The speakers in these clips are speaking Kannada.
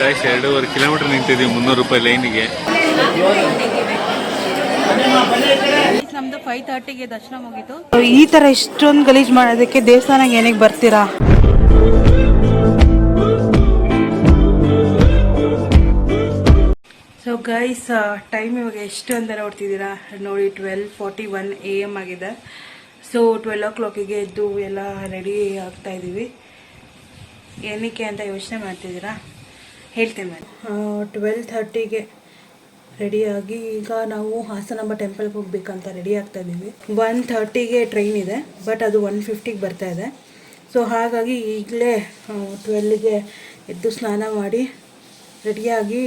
2.5 ಕಿಲೋಮೀಟರ್ ನಿಂತಿದ್ದೀವಿ 300 ರೂಪಾಯಿ ಲೈನಿಗೆ. ನಮ್ದು 5:30ಗೆ ದರ್ಶನ ಮುಗೀತು. ಈ ತರ ಇಷ್ಟೊಂದು ಗಲೀಜ್ ಮಾಡೋದಕ್ಕೆ ದೇವಸ್ಥಾನಕ್ಕೆ ಏನಕ್ಕೆ ಬರ್ತೀರಾ? ಸೊ ಗೈಸ್, ಟೈಮ್ ಇವಾಗ ಎಷ್ಟು ಅಂತ ನೋಡ್ತಿದ್ದೀರಾ ನೋಡಿ, 12:41 AM ಆಗಿದೆ. ಸೊ 12 o'clockಗೆ ಎದ್ದು ಎಲ್ಲ ರೆಡಿ ಆಗ್ತಾ ಇದ್ದೀವಿ. ಏನಕ್ಕೆ ಅಂತ ಯೋಚನೆ ಮಾಡ್ತಿದ್ದೀರಾ? ಹೇಳ್ತೀನಿ ನಾನು. 12:30ಗೆ ರೆಡಿಯಾಗಿ ಈಗ ನಾವು ಹಾಸನಾಂಬ ಟೆಂಪಲ್ಗೆ ಹೋಗ್ಬೇಕಂತ ರೆಡಿ ಆಗ್ತಾ ಇದ್ದೀವಿ. 1:30ಗೆ ಟ್ರೈನ್ ಇದೆ, ಬಟ್ ಅದು 1:50ಗೆ ಬರ್ತಾ ಇದೆ. ಸೊ ಹಾಗಾಗಿ ಈಗಲೇ 12ಗೆ ಎದ್ದು ಸ್ನಾನ ಮಾಡಿ ರೆಡಿಯಾಗಿ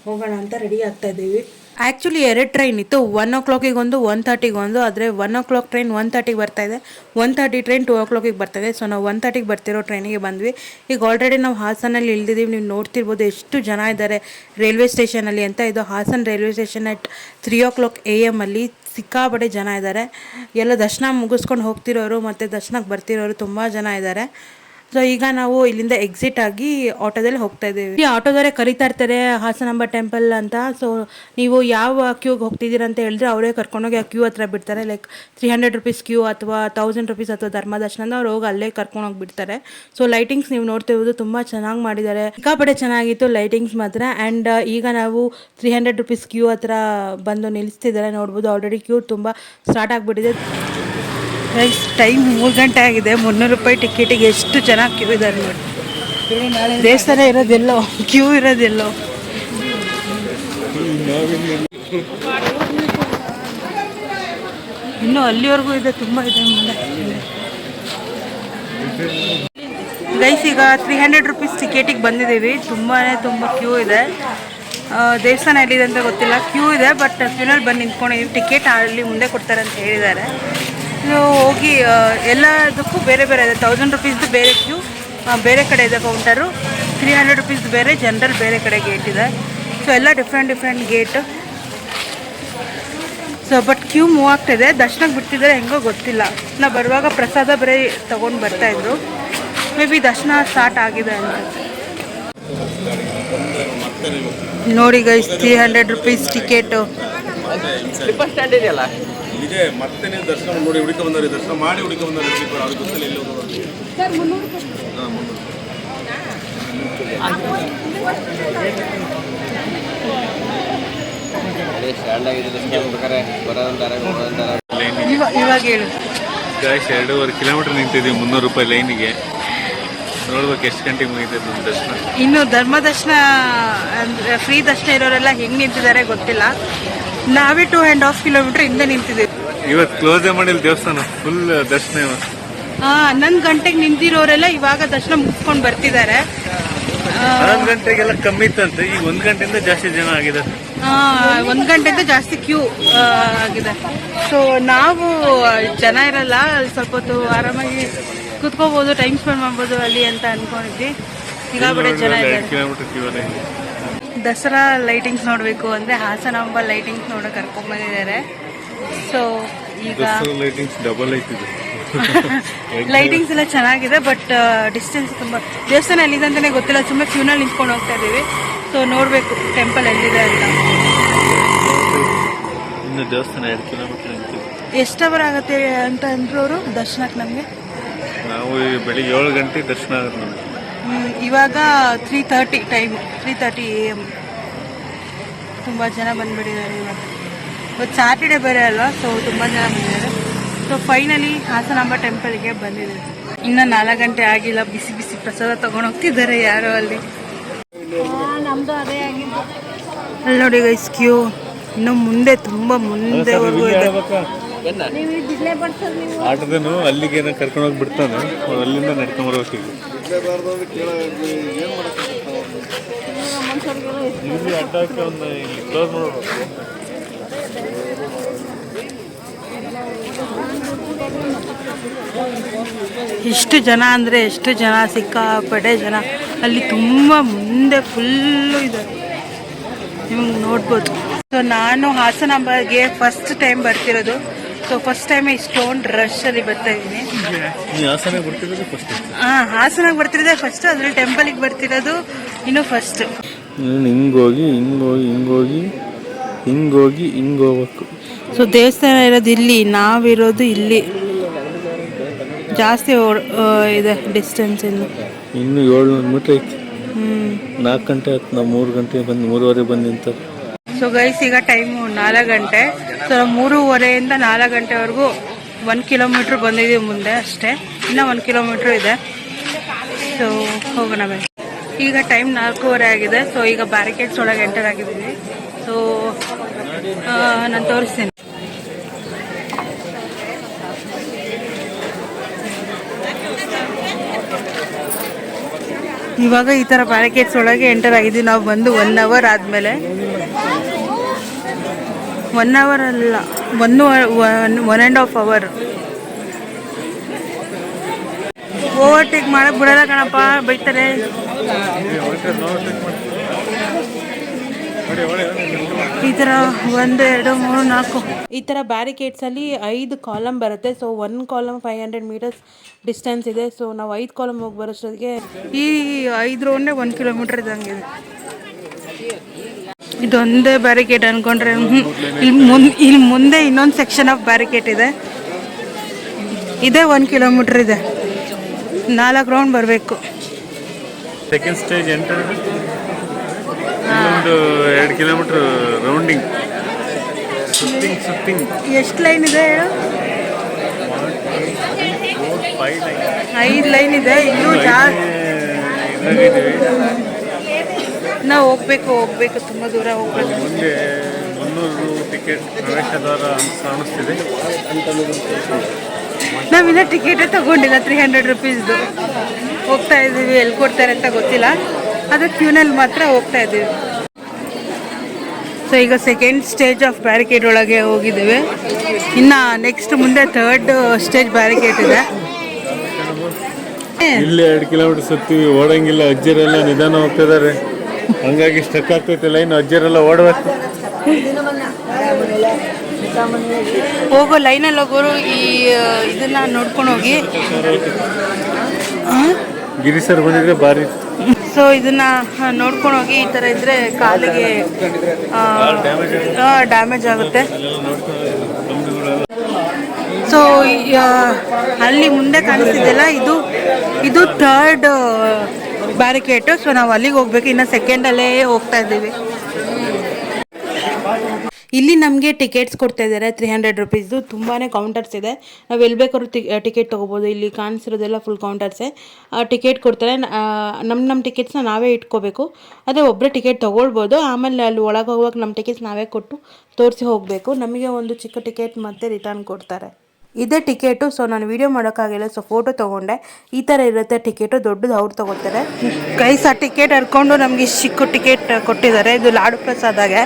ಹೋಗೋಣ ಅಂತ ರೆಡಿ ಆಗ್ತಾ ಇದ್ದೀವಿ. ಆ್ಯಕ್ಚುಲಿ 2 ಟ್ರೈನ್ ಇತ್ತು, 1 o'clockಗೆ ಒಂದು, 1:30ಗೆ ಒಂದು. ಆದರೆ 1 o'clock ಟ್ರೈನ್ 1:30ಗೆ ಬರ್ತಾ ಇದೆ, 1:30 ಟ್ರೈನ್ 2 o'clockಗೆ ಬರ್ತಾ ಇದೆ. ಸೊ ನಾವು 1:30ಗೆ ಬರ್ತಿರೋ ಟ್ರೈನಿಗೆ ಬಂದ್ವಿ. ಈಗ ಆಲ್ರೆಡಿ ನಾವು ಹಾಸನಲ್ಲಿ ಇಳಿದಿದ್ದೀವಿ. ನೀವು ನೋಡ್ತಿರ್ಬೋದು ಎಷ್ಟು ಜನ ಇದ್ದಾರೆ ರೈಲ್ವೆ ಸ್ಟೇಷನಲ್ಲಿ ಅಂತ. ಇದು Hassan railway station at 3 o'clock AM ಅಲ್ಲಿ ಸಿಕ್ಕಾಪಟ್ಟೆ ಜನ ಇದ್ದಾರೆ. ಎಲ್ಲ ದರ್ಶನ ಮುಗಿಸ್ಕೊಂಡು ಹೋಗ್ತಿರೋರು ಮತ್ತು ದರ್ಶನಕ್ಕೆ ಬರ್ತಿರೋರು ತುಂಬ ಜನ ಇದ್ದಾರೆ. ಸೊ ಈಗ ನಾವು ಇಲ್ಲಿಂದ ಎಕ್ಸಿಟ್ ಆಗಿ ಆಟೋದಲ್ಲಿ ಹೋಗ್ತಾ ಇದ್ದೀವಿ. ಈ ಆಟೋದವರೇ ಕರಿತಾ ಇರ್ತಾರೆ ಹಾಸನಾಂಬ ಟೆಂಪಲ್ ಅಂತ. ಸೊ ನೀವು ಯಾವ ಕ್ಯೂಗೆ ಹೋಗ್ತಿದ್ದೀರಾ ಅಂತ ಹೇಳಿದ್ರೆ ಅವರೇ ಕರ್ಕೊಂಡೋಗಿ ಆ ಕ್ಯೂ ಹತ್ರ ಬಿಡ್ತಾರೆ. ಲೈಕ್ 300 rupees ಕ್ಯೂ ಅಥವಾ 1000 rupees ಅಥವಾ ಧರ್ಮ ದರ್ಶನ ಅವ್ರು ಹೋಗಿ ಅಲ್ಲೇ ಕರ್ಕೊಂಡೋಗಿ ಬಿಡ್ತಾರೆ. ಸೊ ಲೈಟಿಂಗ್ಸ್ ನೀವು ನೋಡ್ತಿರ್ಬೋದು, ತುಂಬ ಚೆನ್ನಾಗಿ ಮಾಡಿದ್ದಾರೆ. ಸಿಕ್ಕಾಪಟ್ಟೆ ಚೆನ್ನಾಗಿತ್ತು ಲೈಟಿಂಗ್ಸ್ ಮಾತ್ರ. ಆ್ಯಂಡ್ ಈಗ ನಾವು 300 rupees ಕ್ಯೂ ಹತ್ರ ಬಂದು ನಿಲ್ಲಿಸ್ತಿದ್ದಾರೆ. ನೋಡ್ಬೋದು ಆಲ್ರೆಡಿ ಕ್ಯೂ ತುಂಬ ಸ್ಟಾರ್ಟ್ ಆಗಿಬಿಟ್ಟಿದೆ. ಟೈಮ್ 3 ಗಂಟೆ ಆಗಿದೆ. 300 ರೂಪಾಯಿ ಟಿಕೆಟಿಗೆ ಎಷ್ಟು ಜನ ಕ್ಯೂ ಇದ್ದಾರೆ ನೋಡಿ. ದೇವಸ್ಥಾನ ಇರೋದೆಲ್ಲೋ, ಕ್ಯೂ ಇರೋದೆಲ್ಲೋ. ಇನ್ನೂ ಅಲ್ಲಿವರೆಗೂ ಇದೆ, ತುಂಬ ಇದೆ ಮುಂದೆ. ಗೈಸ್, ಈಗ 300 rupees ಟಿಕೆಟಿಗೆ ಬಂದಿದ್ದೀವಿ. ತುಂಬ ಕ್ಯೂ ಇದೆ. ದೇವಸ್ಥಾನ ಎಲ್ಲಿದೆ ಅಂತ ಗೊತ್ತಿಲ್ಲ, ಕ್ಯೂ ಇದೆ. ಬಟ್ ಕ್ಯೂನಲ್ಲಿ ಬಂದು ನಿಂತ್ಕೊಂಡಿದ್ದೀವಿ. ಟಿಕೆಟ್ ಅಲ್ಲಿ ಮುಂದೆ ಕೊಡ್ತಾರೆ ಅಂತ ಹೇಳಿದ್ದಾರೆ. ಹೋಗಿ ಎಲ್ಲದಕ್ಕೂ ಬೇರೆ ಬೇರೆ ಇದೆ. 1000 rupees ಬೇರೆ ಕ್ಯೂ, ಬೇರೆ ಕಡೆ ಇದೆ ಕೌಂಟರು. 300 rupees ಬೇರೆ, ಜನರಲ್ ಬೇರೆ ಕಡೆ ಗೇಟ್ ಇದೆ. ಸೊ ಎಲ್ಲ different gate. So but queue move ಆಗ್ತಾಯಿದೆ. ದರ್ಶನಕ್ಕೆ ಬಿಡ್ತಿದ್ದಾರೆ ಹೆಂಗೋ ಗೊತ್ತಿಲ್ಲ. ನಾವು ಬರುವಾಗ ಪ್ರಸಾದ ಬೇರೆ ತೊಗೊಂಡು ಬರ್ತಾಯಿದ್ರು. ಮೇ ಬಿ ದರ್ಶನ ಸ್ಟಾರ್ಟ್ ಆಗಿದೆ ಅಂತ ನೋಡಿ ಗೈಸ್. 300 rupees ticket. ಇದೆ ಮತ್ತೆ ನೀವು ದರ್ಶನ ನೋಡಿ ಹುಡುಕ ಬಂದವ್ರಿ, ದರ್ಶನ ಮಾಡಿ ಹುಡುಕ ಬಂದವ್ರಿ. ಅವ್ರಿಗೆ ಗೊತ್ತಿಲ್ಲ ಎಲ್ಲಿ ಹೋಗೋದು. ಸರ್ 300 ರೂಪಾಯಿ. ಇವಾಗ ಹೇಳು ಗೈಸ್, 2.5 ಕಿಲೋಮೀಟರ್ ನಿಂತಿದ್ದೀವಿ 300 ರೂಪಾಯಿ ಲೈನಿಗೆ. ನೋಡ್ಬೇಕು ಎಷ್ಟು ಗಂಟೆಗೆ ಮುಗಿತದೆ ನಮ್ಮ ದರ್ಶನ. ಇನ್ನು ಧರ್ಮ ದರ್ಶನ ಅಂದರೆ ಫ್ರೀ ದರ್ಶನ ಇರೋರೆಲ್ಲ ಹೆಂಗೆ ನಿಂತಿದ್ದಾರೆ ಗೊತ್ತಿಲ್ಲ. ನಾವೇ 2.5 kilometer ಹಿಂದೆ ನಿಂತಿದ್ದೀವಿ. ಇವತ್ತು ಕ್ಲೋಸೇ ಮಾಡಿಲ್ಲ ದೇವಸ್ಥಾನ, ಫುಲ್ ದರ್ಶನ. 11 ಗಂಟೆಗೆ ನಿಂತಿರೋರೆಲ್ಲ ಇವಾಗ ದರ್ಶನ ಮುಗಿಸ್ಕೊಂಡು ಬರ್ತಿದ್ದಾರೆ. 11 ಗಂಟೆಗೆಲ್ಲ ಕಮ್ಮಿ ಇತ್ತಂತೆ, ಈಗ 1 ಗಂಟೆಯಿಂದ ಜಾಸ್ತಿ ಜನ ಆಗಿದೆ. 1 ಗಂಟೆಯಿಂದ ಜಾಸ್ತಿ ಕ್ಯೂ ಆಗಿದೆ. ಸೊ ನಾವು ಜನ ಇರಲ್ಲ, ಸ್ವಲ್ಪ ಹೊತ್ತು ಆರಾಮಾಗಿ ಕೂತ್ಕೋಬೋದು, ಟೈಮ್ ಸ್ಪೆಂಡ್ ಮಾಡ್ಬೋದು ಅಲ್ಲಿ ಅಂತ ಅನ್ಕೊಂಡಿದ್ವಿ. ಈಗ ಬಡ ಜನ ಇದ್ದಾರೆ. ದಸರಾ ಲೈಟಿಂಗ್ಸ್ ನೋಡಬೇಕು ಅಂದರೆ ಹಾಸನಾಂಬ ಲೈಟಿಂಗ್ಸ್ ನೋಡೋಕೆ ಕರ್ಕೊಂಡ್ಬಂದಿದ್ದಾರೆ. ಸೊ ಈಗ ಲೈಟಿಂಗ್ಸ್ ಎಲ್ಲ ಚೆನ್ನಾಗಿದೆ. ಬಟ್ ಡಿಸ್ಟೆನ್ಸ್ ತುಂಬ. ದೇವಸ್ಥಾನ ಎಲ್ಲಿದೆ ಅಂತಲೇ ಗೊತ್ತಿಲ್ಲ, ಸುಮ್ಮನೆ ಕ್ಯೂನಲ್ಲಿ ನಿಂತ್ಕೊಂಡು ಹೋಗ್ತಾ ಇದ್ದೀವಿ. ಸೊ ನೋಡಬೇಕು ಟೆಂಪಲ್ ಎಲ್ಲಿದೆ ಅಂತ. ದೇವಸ್ಥಾನ 2 ಕಿಲೋಮೀಟರ್. ಎಷ್ಟು ಅವರ್ ಆಗುತ್ತೆ ಅಂತ ಅಂದ್ರು ಅವರು ದರ್ಶನಕ್ಕೆ ನಮಗೆ? ನಾವು ಬೆಳಿಗ್ಗೆ 7 ಗಂಟೆಗೆ ದರ್ಶನ ಆಗುತ್ತೆ ನಮಗೆ. ಇವಾಗ 3:30 ಟೈಮು, 3:30 AM. ತುಂಬ ಜನ ಬಂದುಬಿಟ್ಟಿದ್ದಾರೆ ಇವತ್ತು ಸ್ಯಾಟರ್ಡೆ ಬೇರೆ ಅಲ್ವಾ. ಸೊ ತುಂಬ ಜನ ಬಂದಿದ್ದಾರೆ. ಸೊ ಫೈನಲಿ ಹಾಸನಾಂಬ ಟೆಂಪಲ್ಗೆ ಬಂದಿದೆ. ಇನ್ನೂ 4 ಗಂಟೆ ಆಗಿಲ್ಲ. ಬಿಸಿ ಬಿಸಿ ಪ್ರಸಾದ ತೊಗೊಂಡು ಹೋಗ್ತಿದ್ದಾರೆ ಯಾರೋ ಅಲ್ಲಿ. ನಮ್ಮದು ಅದೇ ಆಗಿದ್ದು. ಅಲ್ಲಿ ನೋಡಿ ಗೈಸ್, ಕ್ಯೂ ಇನ್ನು ಮುಂದೆ, ತುಂಬ ಮುಂದೆವರೆಗೂ ಇದೆ. ಆಟೋದನು ಅಲ್ಲಿಗೆ ಕರ್ಕೊಂಡು ಹೋಗಿ ಬಿಡ್ತಾನೆ, ಅಲ್ಲಿಂದ ನಡ್ಕೊಂಡ್ ಬರ್ಬೇಕು. ಎಷ್ಟು ಜನ ಅಂದರೆ ಎಷ್ಟು ಜನ, ಸಿಕ್ಕಾಪಟ್ಟೆ ಜನ. ಅಲ್ಲಿ ತುಂಬ ಮುಂದೆ ಫುಲ್ಲು ಇದೆ, ನಿಮಗೆ ನೋಡ್ಬೋದು. ಸೊ ನಾನು ಹಾಸನಾಂಬಗೆ ಫಸ್ಟ್ ಟೈಮ್ ಬರ್ತಿರೋದು. ಸೊ ಸೊ ಫಸ್ಟ್ ಟೈಮ್ ಇಷ್ಟೊಂದು ರಶ್ ಅಲ್ಲಿ ಬರ್ತಾ ಇದ್ದೀನಿ. ಹಾಸನಾಗ ಬರ್ತಿರೋದೇ ಫಸ್ಟ್, ಅದ್ರಲ್ಲಿ ಟೆಂಪಲ್ಗೆ ಬರ್ತಿರೋದು ಇನ್ನು ಫಸ್ಟ್. ಹಿಂಗೋಗಿ ಹೋಗ್ಬೇಕು. ಸೊ ದೇವಸ್ಥಾನ ಇರೋದು ಇಲ್ಲಿ, ನಾವಿರೋದು ಇಲ್ಲಿ. ಜಾಸ್ತಿ ಇದೆ ಡಿಸ್ಟೆನ್ಸ್ ಇನ್ನು 700 ಮೀಟರ್ ಐತಿ. 4 ಗಂಟೆ ಆಯ್ತು, ನಾವು 3 ಗಂಟೆ ಬಂದು 3:30 ಬಂದು ನಿಂತ. ಸೊ ಗೈಸ್ ಈಗ ಟೈಮು 4 ಗಂಟೆ. ಸೊ 3:30ಇಂದ 4 ಗಂಟೆವರೆಗೂ 1 ಕಿಲೋಮೀಟ್ರ್ ಬಂದಿದ್ದೀವಿ ಮುಂದೆ ಅಷ್ಟೇ, ಇನ್ನೂ 1 ಕಿಲೋಮೀಟ್ರ್ ಇದೆ. ಸೊ ಹೋಗೋಣ ಬನ್ನಿ. ಈಗ ಟೈಮ್ 4:15 ಆಗಿದೆ. ಸೊ ಈಗ ಬ್ಯಾರಿಕೇಡ್ಸ್ ಒಳಗೆ ಎಂಟರ್ ಆಗಿದ್ದೀವಿ. ಸೊ ನಾನು ತೋರಿಸ್ತೀನಿ. ಇವಾಗ ಈ ಥರ ಬ್ಯಾರಿಕೇಡ್ಸ್ ಒಳಗೆ ಎಂಟರ್ ಆಗಿದ್ದೀವಿ. ನಾವು ಬಂದು 1 ಅವರ್ ಆದಮೇಲೆ, 1 ಅವರ್ ಅಲ್ಲ, 1.5 ಅವರ್. ಓವರ್ಟೇಕ್ ಮಾಡಕ್ಕೆ ಬಿಡಲ್ಲ ಕಣಪ್ಪ, ಬೈತಾರೆ. ಈ ಥರ 1, 2, 3, 4 ಈ ಥರ ಬ್ಯಾರಿಕೇಡ್ಸಲ್ಲಿ 5 ಕಾಲಮ್ ಬರುತ್ತೆ. ಸೊ 1 ಕಾಲಮ್ 500 ಮೀಟರ್ಸ್ ಡಿಸ್ಟೆನ್ಸ್ ಇದೆ. ಸೊ ನಾವು 5 ಕಾಲಮ್ ಹೋಗಿ ಬರೋಷ್ಟೊತ್ತಿಗೆ ಈ 5 ರೌಂಡೇ 1 ಕಿಲೋಮೀಟರ್ ಇದ್ದಂಗಿದೆ. ಇದೊಂದೇ ಬ್ಯಾರಿಕೇಡ್ ಅನ್ಕೊಂಡ್ರೆ ಇಲ್ಲಿ ಮುಂದೆ ಇನ್ನೊಂದು ಸೆಕ್ಷನ್ ಆಫ್ ಬ್ಯಾರಿಕೇಡ್ ಇದೆ. ಇದೇ 1 ಕಿಲೋಮೀಟರ್ ಇದೆ, 4 ರೌಂಡ್ ಬರಬೇಕು. ಸೆಕೆಂಡ್ ಸ್ಟೇಜ್ ಎಂಟರ್, ಇನ್ನೊಂದು 2 ಕಿಲೋಮೀಟರ್ ರೌಂಡಿಂಗ್, ಸುತ್ತಿಂಗ್. ಎಷ್ಟು ಲೈನ್ ಇದೆ ಹೇಳು? 5 ಲೈನ್ ಇದೆ. ಇನ್ನೂ ಜಾಸ್ತಿ ನಾವು ಹೋಗ್ಬೇಕು, ತುಂಬ ದೂರ ಹೋಗ್ಬೇಕು. ಮುಂದೆ 300 ಟಿಕೆಟ್ ಪ್ರವೇಶ ದ್ವಾರ ಕಾಣಿಸ್ತಿದೆ. ನಾವಿನ್ನ ಟಿಕೆಟೇ ತಗೊಂಡಿಲ್ಲ, 300 ರುಪೀಸ್ದು. ಹೋಗ್ತಾ ಇದ್ದೀವಿ, ಎಲ್ಲಿ ಕೊಡ್ತಾರೆ ಅಂತ ಗೊತ್ತಿಲ್ಲ, ಅದು ಕ್ಯೂನಲ್ಲಿ ಮಾತ್ರ ಹೋಗ್ತಾ ಇದ್ದೀವಿ. ಸೊ ಈಗ ಸೆಕೆಂಡ್ ಸ್ಟೇಜ್ ಆಫ್ ಬ್ಯಾರಿಕೇಡ್ ಒಳಗೆ ಹೋಗಿದ್ದೀವಿ. ಇನ್ನು ನೆಕ್ಸ್ಟ್ ಮುಂದೆ 3rd ಸ್ಟೇಜ್ ಬ್ಯಾರಿಕೇಡ್ ಇದೆ. ಇಲ್ಲಿ 2 ಕಿಲೋಮೀಟರ್ ಸುತ್ತೀವಿ, ಓಡಂಗಿಲ್ಲ. ಅಜ್ಜರೆಲ್ಲ ನಿಧಾನ ಹೋಗ್ತಿದ್ದಾರೆ, ಹಂಗಾಗಿ ಸ್ಟಕ್ ಆಗ್ತೈತೆ ಲೈನ್. ಅಜ್ಜರೆಲ್ಲ ಓಡಬೇಕು. ಹೋಗೋ ಲೈನಲ್ಲಿ ಹೋಗೋರು ಇದನ್ನ ನೋಡ್ಕೊಂಡು ಹೋಗಿ. ಗಿರಿ ಸರ್ ಬಂದಿದ್ರೆ ಭಾರಿ. ಸೊ ಇದನ್ನ ನೋಡ್ಕೊಂಡು ಹೋಗಿ. ಈ ಥರ ಇದ್ರೆ ಕಾಲಿಗೆ ಡ್ಯಾಮೇಜ್ ಆಗುತ್ತೆ. ಸೊ ಅಲ್ಲಿ ಮುಂದೆ ಕಾಣಿಸ್ತಿದ್ದೆಲ್ಲ ಇದು 3rd ಬ್ಯಾರಿಕೇಟು. ಸೊ ನಾವು ಅಲ್ಲಿಗೆ ಹೋಗ್ಬೇಕು. ಇನ್ನು ಸೆಕೆಂಡಲ್ಲೇ ಹೋಗ್ತಾ ಇದ್ದೀವಿ. ಇಲ್ಲಿ ನಮಗೆ ಟಿಕೆಟ್ಸ್ ಕೊಡ್ತಾ ಇದ್ದಾರೆ 300 ರುಪೀಸ್ದು. ತುಂಬಾ ಕೌಂಟರ್ಸ್ ಇದೆ, ನಾವು ಎಲ್ಲಿ ಬೇಕಾದ್ರೂ ಟಿಕೆಟ್ ತೊಗೋಬೋದು. ಇಲ್ಲಿ ಕಾಣಿಸಿರೋದೆಲ್ಲ ಫುಲ್ ಕೌಂಟರ್ಸೇ. ಟಿಕೆಟ್ ಕೊಡ್ತಾರೆ. ನಮ್ಮ ಟಿಕೆಟ್ಸ್ನ ನಾವೇ ಇಟ್ಕೋಬೇಕು. ಅದೇ ಒಬ್ಬರೇ ಟಿಕೆಟ್ ತೊಗೊಳ್ಬೋದು. ಆಮೇಲೆ ಅಲ್ಲಿ ಒಳಗೆ ಹೋಗುವಾಗ ನಮ್ಮ ಟಿಕೆಟ್ಸ್ ನಾವೇ ಕೊಟ್ಟು ತೋರಿಸಿ ಹೋಗಬೇಕು. ನಮಗೆ ಒಂದು ಚಿಕ್ಕ ಟಿಕೆಟ್ ಮತ್ತು ರಿಟರ್ನ್ ಕೊಡ್ತಾರೆ. ಇದೇ ಟಿಕೆಟು. ಸೊ ನಾನು ವೀಡಿಯೋ ಮಾಡೋಕ್ಕಾಗಿಲ್ಲ, ಸೊ ಫೋಟೋ ತೊಗೊಂಡೆ. ಈ ಥರ ಇರುತ್ತೆ ಟಿಕೆಟು, ದೊಡ್ಡದು ಅವ್ರು ತೊಗೊಳ್ತಾರೆ. ಗೈಸ್ ಆ ಟಿಕೆಟ್ ಹರ್ಕೊಂಡು ನಮಗೆ ಚಿಕ್ಕ ಟಿಕೆಟ್ ಕೊಟ್ಟಿದ್ದಾರೆ. ಇದು ಲಾಡು ಪ್ರಸಾದಾಗೆ.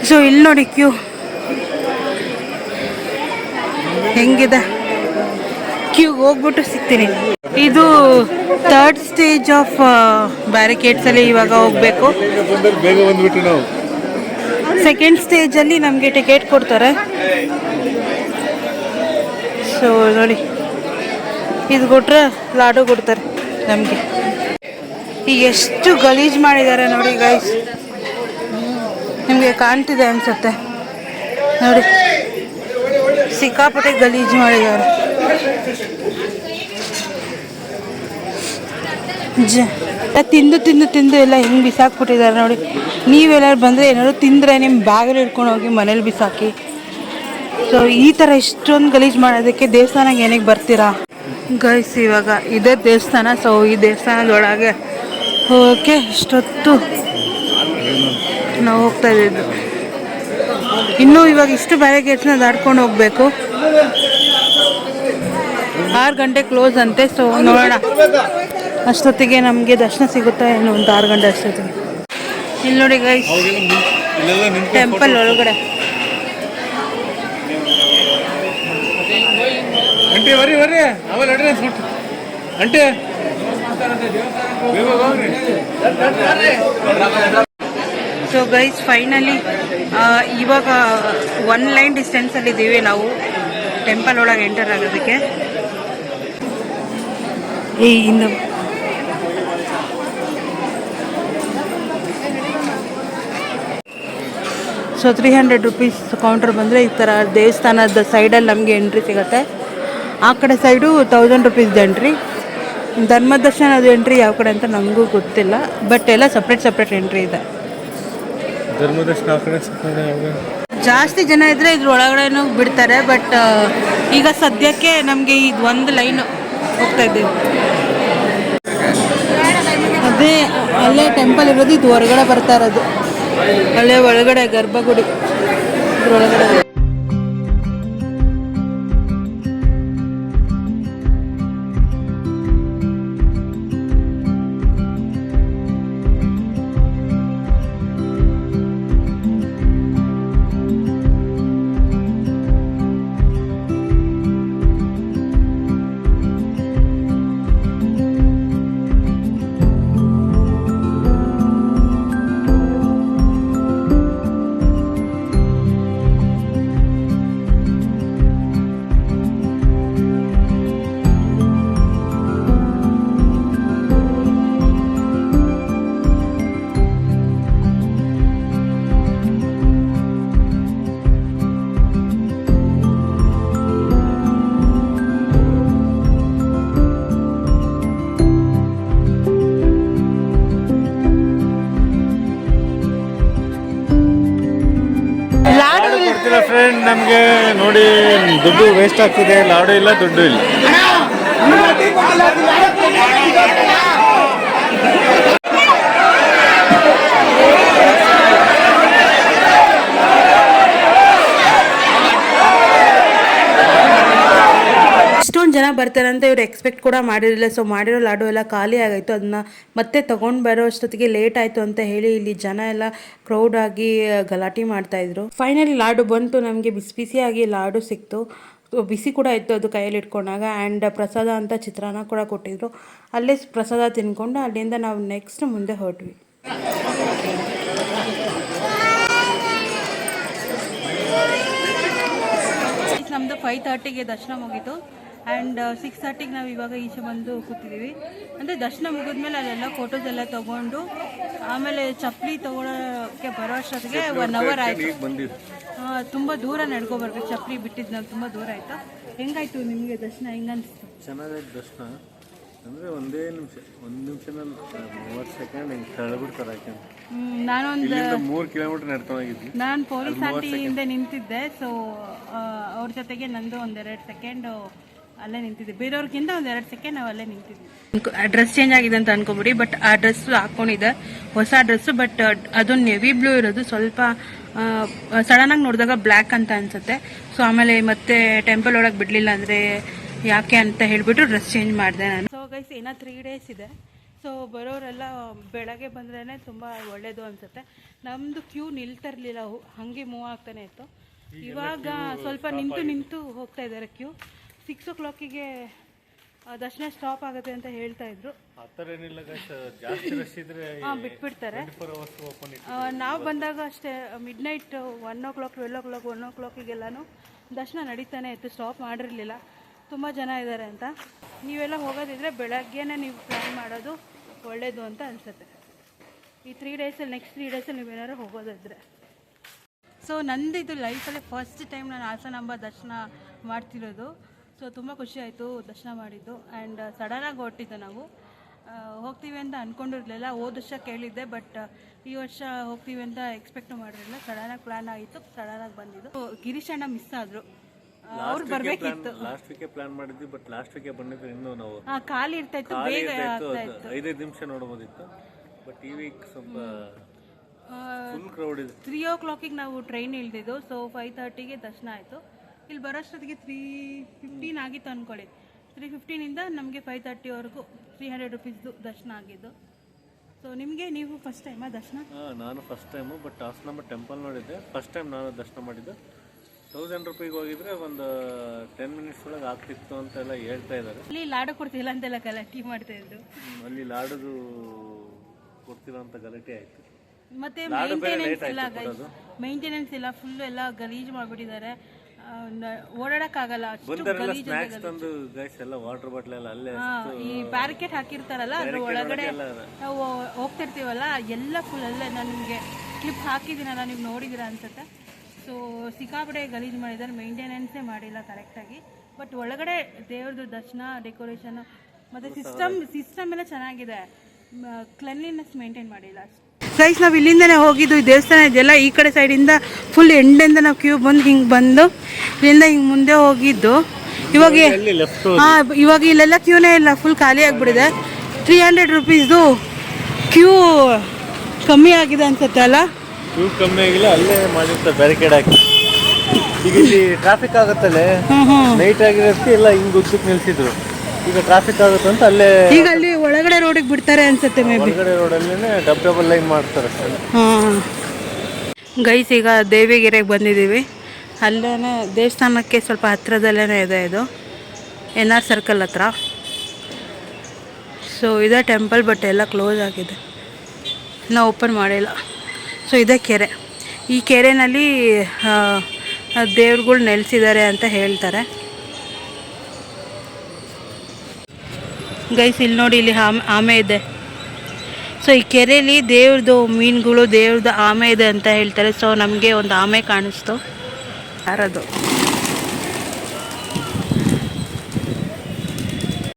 ಸೊ ಇಲ್ಲಿ ನೋಡಿ ಕ್ಯೂ ಹೆಂಗಿದೆ. ಕ್ಯೂಗೆ ಹೋಗ್ಬಿಟ್ಟು ಸಿಗ್ತೀನಿ. ಇದು 3rd ಸ್ಟೇಜ್ ಆಫ್ ಬ್ಯಾರಿಕೇಡ್ಸಲ್ಲಿ ಇವಾಗ ಹೋಗಬೇಕು. ಸೆಕೆಂಡ್ ಸ್ಟೇಜಲ್ಲಿ ನಮಗೆ ಟಿಕೆಟ್ ಕೊಡ್ತಾರೆ. ಸೊ ನೋಡಿ, ಇದು ಕೊಟ್ಟರೆ ಲಾಡು ಕೊಡ್ತಾರೆ ನಮಗೆ. ಈಗ ಎಷ್ಟು ಗಲೀಜು ಮಾಡಿದ್ದಾರೆ ನೋಡಿ ಗೈಸ್, ನಿಮಗೆ ಕಾಣ್ತಿದೆ ಅನಿಸುತ್ತೆ ನೋಡಿ. ಸಿಕ್ಕಾಪಟ್ಟೆ ಗಲೀಜು ಮಾಡಿದ್ದಾರೆ. ತಿಂದು ಎಲ್ಲ ಹೆಂಗೆ ಬಿಸಾಕ್ಬಿಟ್ಟಿದ್ದಾರೆ ನೋಡಿ. ನೀವೆಲ್ಲರೂ ಬಂದರೆ ಏನಾದ್ರು ತಿಂದರೆ ನಿಮ್ಮ ಬ್ಯಾಗಲ್ಲಿ ಇಟ್ಕೊಂಡು ಹೋಗಿ ಮನೇಲಿ ಬಿಸಾಕಿ. ಸೊ ಈ ಥರ ಇಷ್ಟೊಂದು ಗಲೀಜು ಮಾಡೋದಕ್ಕೆ ದೇವಸ್ಥಾನಕ್ಕೆ ಏನಕ್ಕೆ ಬರ್ತೀರಾ ಗೈಸ್? ಇವಾಗ ಇದೇ ದೇವಸ್ಥಾನ. ಸೊ ಈ ದೇವಸ್ಥಾನದೊಳಗೆ ಹೋಗೋಕ್ಕೆ ಇಷ್ಟೊತ್ತು ನಾವು ಹೋಗ್ತಾ ಇದ್ದಿದ್ದು. ಇನ್ನೂ ಇವಾಗ ಇಷ್ಟು ಬ್ಯಾರಿಕೇಡ್ಸ್ನ ದಾಟ್ಕೊಂಡು ಹೋಗಬೇಕು. 6 ಗಂಟೆ ಕ್ಲೋಸ್ ಅಂತೆ. ಸೊ ನೋಡೋಣ ಅಷ್ಟೊತ್ತಿಗೆ ನಮಗೆ ದರ್ಶನ ಸಿಗುತ್ತಾ ಏನು ಒಂದು 6 ಗಂಟೆ ಅಷ್ಟೊತ್ತಿಗೆ. ಇಲ್ಲಿ ನೋಡಿ ಗೈಸ್, ಟೆಂಪಲ್ ಒಳಗಡೆ ಅಂಟೆ ಸೊ ಗೈಸ್ ಫೈನಲಿ ಇವಾಗ 1 ಲೈನ್ ಡಿಸ್ಟೆನ್ಸಲ್ಲಿ ಇದ್ದೀವಿ ನಾವು. ಟೆಂಪಲ್ ಒಳಗೆ ಎಂಟರ್ ಆಗೋದಕ್ಕೆ. ಈ ಇನ್ನು ಸೊ 300 ರುಪೀಸ್ ಕೌಂಟರ್ ಬಂದರೆ ಈ ಥರ ದೇವಸ್ಥಾನದ ಸೈಡಲ್ಲಿ ನಮಗೆ ಎಂಟ್ರಿ ಸಿಗುತ್ತೆ. ಆ ಕಡೆ ಸೈಡು 1000 ರುಪೀಸ್ ಎಂಟ್ರಿ. ಧರ್ಮ ದರ್ಶನದ ಎಂಟ್ರಿ ಯಾವ ಕಡೆ ಅಂತ ನನಗೂ ಗೊತ್ತಿಲ್ಲ, ಬಟ್ ಎಲ್ಲ ಸಪ್ರೇಟ್ ಎಂಟ್ರಿ ಇದೆ. ಜಾಸ್ತಿ ಜನ ಇದ್ದರೆ ಇದ್ರ ಒಳಗಡೆನೂ ಬಿಡ್ತಾರೆ, ಬಟ್ ಈಗ ಸದ್ಯಕ್ಕೆ ನಮಗೆ ಇದು ಒಂದು ಲೈನ್ ಹೋಗ್ತಾ ಇದ್ದೀವಿ. ಅದೇ ಅಲ್ಲೇ ಟೆಂಪಲ್ ಇರೋದು, ಇದು ಹೊರಗಡೆ ಬರ್ತಾ ಇರೋದು. ಅಲ್ಲೇ ಒಳಗಡೆ ಗರ್ಭಗುಡಿ ಇದ್ರೊಳಗಡೆ. ಫ್ರೆಂಡ್ ನಮಗೆ ನೋಡಿ ದುಡ್ಡು ವೇಸ್ಟ್ ಆಗ್ತಿದೆ. ಲಾಡು ಇಲ್ಲ, ದುಡ್ಡು ಇಲ್ಲ. ಇಷ್ಟೊಂದು ಜನ ಬರ್ತಾರೆ ಅಂತ ಇವ್ರು ಎಕ್ಸ್ಪೆಕ್ಟ್ ಕೂಡ ಮಾಡಿರಲಿಲ್ಲ. ಸೊ ಮಾಡಿರೋ ಲಾಡು ಎಲ್ಲ ಖಾಲಿ ಆಗಾಯಿತು. ಅದನ್ನ ಮತ್ತೆ ತೊಗೊಂಡು ಬರೋ ಅಷ್ಟೊತ್ತಿಗೆ ಲೇಟ್ ಆಯಿತು ಅಂತ ಹೇಳಿ ಇಲ್ಲಿ ಜನ ಎಲ್ಲ ಕ್ರೌಡ್ ಆಗಿ ಗಲಾಟೆ ಮಾಡ್ತಾಯಿದ್ರು. ಫೈನಲಿ ಲಾಡು ಬಂತು, ನಮಗೆ ಬಿಸಿಯಾಗಿ ಲಾಡು ಸಿಕ್ತು. ಬಿಸಿ ಕೂಡ ಇತ್ತು ಅದು ಕೈಯಲ್ಲಿ ಇಟ್ಕೊಂಡಾಗ. ಆ್ಯಂಡ್ ಪ್ರಸಾದ ಅಂತ ಚಿತ್ರಾನ್ನ ಕೂಡ ಕೊಟ್ಟಿದ್ರು. ಅಲ್ಲೇ ಪ್ರಸಾದ ತಿನ್ಕೊಂಡು ಅಲ್ಲಿಂದ ನಾವು ನೆಕ್ಸ್ಟ್ ಮುಂದೆ ಹೊರಟ್ವಿ. ನಮ್ಮದು 5:30ಗೆ ದರ್ಶನ ಮುಗೀತು. ಆ್ಯಂಡ್ 6:30ಗೆ ನಾವು ಇವಾಗ ಈಚೆ ಬಂದು ಕೂತಿದ್ದೀವಿ. ಅಂದರೆ ದರ್ಶನ ಮುಗಿದ್ಮೇಲೆ ಅಲ್ಲೆಲ್ಲ ಫೋಟೋಸ್ ಎಲ್ಲ ತೊಗೊಂಡು ಆಮೇಲೆ ಚಪ್ಪಲಿ ತೊಗೊಳೋಕ್ಕೆ ಬರೋ ಅಷ್ಟೊತ್ತಿಗೆ 1 ಅವರ್ ಆಯಿತು. ತುಂಬ ದೂರ ನಡ್ಕೊಬರ್ಬೇಕು, ಚಪ್ಪಲಿ ಬಿಟ್ಟಿದ್ದು ನಾವು ತುಂಬ ದೂರ ಆಯಿತು. ಹೆಂಗಾಯಿತು ನಿಮಗೆ ದರ್ಶನ? ಹೆಂಗನ್ನಿಸ್ತು? ಚೆನ್ನಾಗಾಯ್ತು ದರ್ಶನ. ಅಂದರೆ ಒಂದೇ ನಿಮಿಷ, 1 ನಿಮಿಷದಲ್ಲಿ 30 ಸೆಕೆಂಡ್ ಹಿಂಗೆ ತಳ್ಳಿಬಿಡ್ತಾರೆ. ಯಾಕೆಂದ್ರೆ ನಾನೊಂದು 3 ಕಿಲೋಮೀಟರ್ ನಡ್ಕೊಂಡೋಗಿದ್ವಿ. ನಾನು ಪೊಲೀಸ್ ಆಂಟಿ ಹಿಂದೆ ನಿಂತಿದ್ದೆ. ಸೊ ಅವ್ರ ಜೊತೆಗೆ ನಂದು 1-2 ಸೆಕೆಂಡು ಅಲ್ಲೇ ನಿಂತಿದ್ದೆ. ಬೇರೆಯವ್ರಿಗಿಂತ 1-2 ಸೆಕೆಂಡ್ ನಾವು ಅಲ್ಲೇ ನಿಂತಿದ್ವಿ. ಡ್ರೆಸ್ ಚೇಂಜ್ ಆಗಿದೆ ಅಂತ ಅನ್ಕೊಬಿಡಿ, ಬಟ್ ಆ ಡ್ರೆಸ್ ಹಾಕೊಂಡಿದ್ದೆ, ಹೊಸ ಡ್ರೆಸ್ಸು. ಬಟ್ ಅದು ನೆವಿ ಬ್ಲೂ ಇರೋದು. ಸ್ವಲ್ಪ ಸಡನ್ನಾಗಿ ನೋಡಿದಾಗ ಬ್ಲ್ಯಾಕ್ ಅಂತ ಅನ್ಸುತ್ತೆ. ಸೊ ಆಮೇಲೆ ಮತ್ತೆ ಟೆಂಪಲ್ ಒಳಗೆ ಬಿಡಲಿಲ್ಲ ಅಂದರೆ ಯಾಕೆ ಅಂತ ಹೇಳಿಬಿಟ್ಟು ಡ್ರೆಸ್ ಚೇಂಜ್ ಮಾಡಿದೆ ನಾನು. ಸೊ ಗೈಸ್ ಇನ್ನೂ 3 ಡೇಸ್ ಇದೆ. ಸೊ ಬರೋರೆಲ್ಲ ಬೆಳಗ್ಗೆ ಬಂದ್ರೇ ತುಂಬ ಒಳ್ಳೆಯದು ಅನಿಸುತ್ತೆ. ನಮ್ಮದು ಕ್ಯೂ ನಿಲ್ತಿರಲಿಲ್ಲ, ಹಾಗೆ ಮೂವ್ ಆಗ್ತಾನೆ ಇತ್ತು. ಇವಾಗ ಸ್ವಲ್ಪ ನಿಂತು ಹೋಗ್ತಾ ಇದ್ದಾರೆ ಕ್ಯೂ. 6 o'clockಗೆ ದರ್ಶನ ಸ್ಟಾಪ್ ಆಗುತ್ತೆ ಅಂತ ಹೇಳ್ತಾ ಇದ್ರು. ಬಿಟ್ಬಿಡ್ತಾರೆ. ನಾವು ಬಂದಾಗ ಅಷ್ಟೇ ಮಿಡ್ನೈಟ್ 1 o'clock 12 o'clock 1 o'clockಗೆಲ್ಲನೂ ದರ್ಶನ ನಡೀತಾನೆ ಇತ್ತು, ಸ್ಟಾಪ್ ಮಾಡಿರಲಿಲ್ಲ. ತುಂಬ ಜನ ಇದ್ದಾರೆ ಅಂತ. ನೀವೆಲ್ಲ ಹೋಗೋದಿದ್ರೆ ಬೆಳಗ್ಗೆನೇ ನೀವು ಪ್ಲ್ಯಾನ್ ಮಾಡೋದು ಒಳ್ಳೆಯದು ಅಂತ ಅನಿಸುತ್ತೆ. ಈ 3 ಡೇಸಲ್ಲಿ ನೆಕ್ಸ್ಟ್ 3 ಡೇಸಲ್ಲಿ ನೀವೇನಾದ್ರು ಹೋಗೋದಿದ್ರೆ. ಸೊ ನಂದು ಇದು ಲೈಫಲ್ಲಿ ಫಸ್ಟ್ ಟೈಮ್ ನಾನು ಹಾಸನಾಂಬ ದರ್ಶನ ಮಾಡ್ತಿರೋದು. ಸೊ ತುಂಬ ಖುಷಿ ಆಯಿತು ದರ್ಶನ ಮಾಡಿದ್ದು. ಆ್ಯಂಡ್ ಸಡನ್ನಾಗಿ ಹೊರಟಿದ್ದು ನಾವು. ಹೋಗ್ತೀವಿ ಅಂತ ಅಂದ್ಕೊಂಡಿರಲಿಲ್ಲ. ಹೋದ ವರ್ಷ ಕೇಳಿದ್ದೆ, ಬಟ್ ಈ ವರ್ಷ ಹೋಗ್ತೀವಿ ಅಂತ ಎಕ್ಸ್ಪೆಕ್ಟ್ ಮಾಡಿರಲಿಲ್ಲ. ಸಡನ್ನಾಗಿ ಪ್ಲ್ಯಾನ್ ಆಗಿತ್ತು, ಸಡನ್ನಾಗಿ ಬಂದಿದ್ದು. ಗಿರೀಶ್ ಅಣ್ಣ ಮಿಸ್ ಆದರು, ಅವ್ರು ಬರಬೇಕಿತ್ತು. ಲಾಸ್ಟ್ ವೀಕೆ ಪ್ಲಾನ್ ಮಾಡಿದ್ವಿ, ಬಟ್ ಲಾಸ್ಟ್ ವೀಕೆ ಬಂದಿದ್ದು ಇನ್ನೂ ನಾವು ಖಾಲಿ ಇರ್ತಾಯಿತ್ತು, ಬೇಗ ಆಗ್ತಾ ಇತ್ತು. 5 ನಿಮಿಷ ನೋಡ್ಬೋದಿತ್ತು. ಬಟ್ ಈ ವೀಕ್ ಸ್ವಲ್ಪ ಫುಲ್ ಕ್ರೌಡ್ ಇದೆ. 3 o'clockಗೆ ನಾವು ಟ್ರೈನ್ ಇಳಿದಿದ್ದು. ಸೊ 5:30ಗೆ ದರ್ಶನ ಆಯಿತು. ಇಲ್ಲಿ ಬರೋಷ್ಟೊತ್ತಿಗೆ 3:15 ಆಗಿತ್ತು ಅಂದ್ಕೊಳ್ಳಿ. 3:15ಇಂದ ನಮಗೆ 5:30ವರೆಗೂ 300 ರುಪೀಸ್ದು ದರ್ಶನ ಆಗಿದ್ದು. ಸೊ ನಿಮಗೆ, ನೀವು ಫಸ್ಟ್ ಟೈಮಾ ದರ್ಶನ? ನಾನು first time, but Hasanamba temple ನೋಡಿದ್ದೆ. ಫಸ್ಟ್ ಟೈಮ್ ನಾನು ದರ್ಶನ ಮಾಡಿದ್ದು. 1000 ರೂಪಾಯಿಗೆ ಹೋಗಿದ್ರೆ ಒಂದು 10 ಮಿನಿಟ್ಸ್ ಒಳಗೆ ಆಗ್ತಿತ್ತು ಅಂತೆಲ್ಲ ಹೇಳ್ತಾ ಇದ್ದಾರೆ. ಅಲ್ಲಿ ಲಾಡು ಕೊಡ್ತಿಲ್ಲ ಅಂತೆಲ್ಲ ಗಲಾಟೆ ಮಾಡ್ತಾ ಇದ್ರು. ಅಲ್ಲಿ ಲಾಡುದು ಕೊಡ್ತಿಲ್ಲ ಅಂತ ಗಲಾಟೆ ಆಯಿತು. ಮತ್ತೆ ಮೇಂಟೆನೆನ್ಸ್ ಇಲ್ಲ, ಮೇಂಟೆನೆನ್ಸ್ ಇಲ್ಲ, ಫುಲ್ ಎಲ್ಲ ಗಲೀಜು ಮಾಡಿಬಿಟ್ಟಿದ್ದಾರೆ. ಓಡಾಡಕ್ಕಾಗಲ್ಲ, ಅಷ್ಟು ಬಂದರೆಲ್ಲ ಗಲೀಜ್ ಸ್ನಾಕ್ಸ್ ತಂದು ಗೈಸ್ ಎಲ್ಲ ವಾಟರ್ ಬಾಟ್ಲ್ ಎಲ್ಲ ಅಲ್ಲೇ ಈ ಬ್ಯಾರಿಕೇಡ್ ಹಾಕಿರ್ತಾರಲ್ಲ ಅದ್ರ ಒಳಗಡೆ ನಾವು ಹೋಗ್ತಿರ್ತೀವಲ್ಲ ಎಲ್ಲ ಫುಲ್ ಅಲ್ಲೇ. ನಾನು ನಿಮಗೆ ಕ್ಲಿಪ್ ಹಾಕಿದ್ದೀನಲ್ಲ, ನೀವು ನೋಡಿದ್ದೀರಾ ಅನ್ಸುತ್ತೆ. ಸೊ ಸಿಕ್ಕಾಪಟ್ಟೆ ಗಲೀಜು ಮಾಡಿದ್ದಾರೆ, ಮೇಂಟೆನೆನ್ಸೇ ಮಾಡಿಲ್ಲ ಕರೆಕ್ಟಾಗಿ. ಬಟ್ ಒಳಗಡೆ ದೇವ್ರದ್ದು ದರ್ಶನ, ಡೆಕೋರೇಷನ್ ಮತ್ತು ಸಿಸ್ಟಮ್ ಎಲ್ಲ ಚೆನ್ನಾಗಿದೆ, ಕ್ಲೆನ್ಲಿನೆಸ್ ಮೇಂಟೈನ್ ಮಾಡಿಲ್ಲ. ಗೈಸ್ ನಾವು ಇಲ್ಲಿಂದನೇ ಹೋಗಿದ್ದು, ಈ ದೇವಸ್ಥಾನ ಇದೆಯಲ್ಲ ಈ ಕಡೆ ಸೈಡಿಂದ ಫುಲ್ ಎಂಡಿಂದ ನಾವು ಕ್ಯೂ ಬಂದು ಹಿಂಗೆ ಬಂದು ಇಲ್ಲಿಂದ ಹಿಂಗೆ ಮುಂದೆ ಹೋಗಿದ್ದು. ಇವಾಗ ಇಲ್ಲೆಲ್ಲ ಕ್ಯೂನೇ ಇಲ್ಲ, ಫುಲ್ ಖಾಲಿ ಆಗಿಬಿಟ್ಟಿದೆ. 300 ರೂಪೀಸ್ದು ಕ್ಯೂ ಕಮ್ಮಿ ಆಗಿದೆ ಅನ್ಸುತ್ತೆ ಅಲ್ಲ? ಕ್ಯೂ ಕಮ್ಮಿ ಆಗಿಲ್ಲ, ಅಲ್ಲೇ ಮಾಡಿರ್ತಾರೆ ಬ್ಯಾರಿಕೇಡ್ ಹಾಕಿ. ಈಗ ಇಲ್ಲಿ ಟ್ರಾಫಿಕ್ ಆಗುತ್ತಲ್ಲೇ, ನೈಟ್ ಆಗಿರೋದಕ್ಕೆ ಎಲ್ಲ ಹಿಂಗೆ ಉದ್ದಕ್ಕೆ ನಿಲ್ಸಿದ್ರು. ಈಗ ಟ್ರಾಫಿಕ್ ಆಗುತ್ತೆ ಅಂತ ಅಲ್ಲೇ ಈಗ ಅಲ್ಲಿ ಒಳಗಡೆ ರೋಡಿಗೆ ಬಿಡ್ತಾರೆ ಅನ್ಸುತ್ತೆ ಮೇ ಬಿ. ಒಳಗಡೆ ರೋಡಲ್ಲೇ ಡಬಲ್ ಲೈನ್ ಮಾಡ್ತಾರೆ ಅಷ್ಟೇ. ಹಾಂ ಗೈಸ್, ಈಗ ದೇವಿಗೆರೆಗೆ ಬಂದಿದ್ದೀವಿ. ಅಲ್ಲೇ ದೇವಸ್ಥಾನಕ್ಕೆ ಸ್ವಲ್ಪ ಹತ್ರದಲ್ಲೇ ಇದೆ, ಇದು NR ಸರ್ಕಲ್ ಹತ್ರ. ಸೊ ಇದೇ ಟೆಂಪಲ್, ಬಟ್ ಎಲ್ಲ ಕ್ಲೋಸ್ ಆಗಿದೆ, ಇನ್ನೂ ಓಪನ್ ಮಾಡಿಲ್ಲ. ಸೊ ಇದೇ ಕೆರೆ, ಈ ಕೆರೆಯಲ್ಲಿ ದೇವ್ರುಗಳು ನೆಲೆಸಿದ್ದಾರೆ ಅಂತ ಹೇಳ್ತಾರೆ. ಗೈಸ್ ಇಲ್ಲಿ ನೋಡಿ, ಇಲ್ಲಿ ಆಮೆ ಇದೆ. ಸೊ ಈ ಕೆರೆಯಲ್ಲಿ ದೇವ್ರದ್ದು ಮೀನುಗಳು, ದೇವ್ರದ್ದು ಆಮೆ ಇದೆ ಅಂತ ಹೇಳ್ತಾರೆ. ಸೊ ನಮಗೆ ಒಂದು ಆಮೆ ಕಾಣಿಸ್ತು. ಯಾರದು?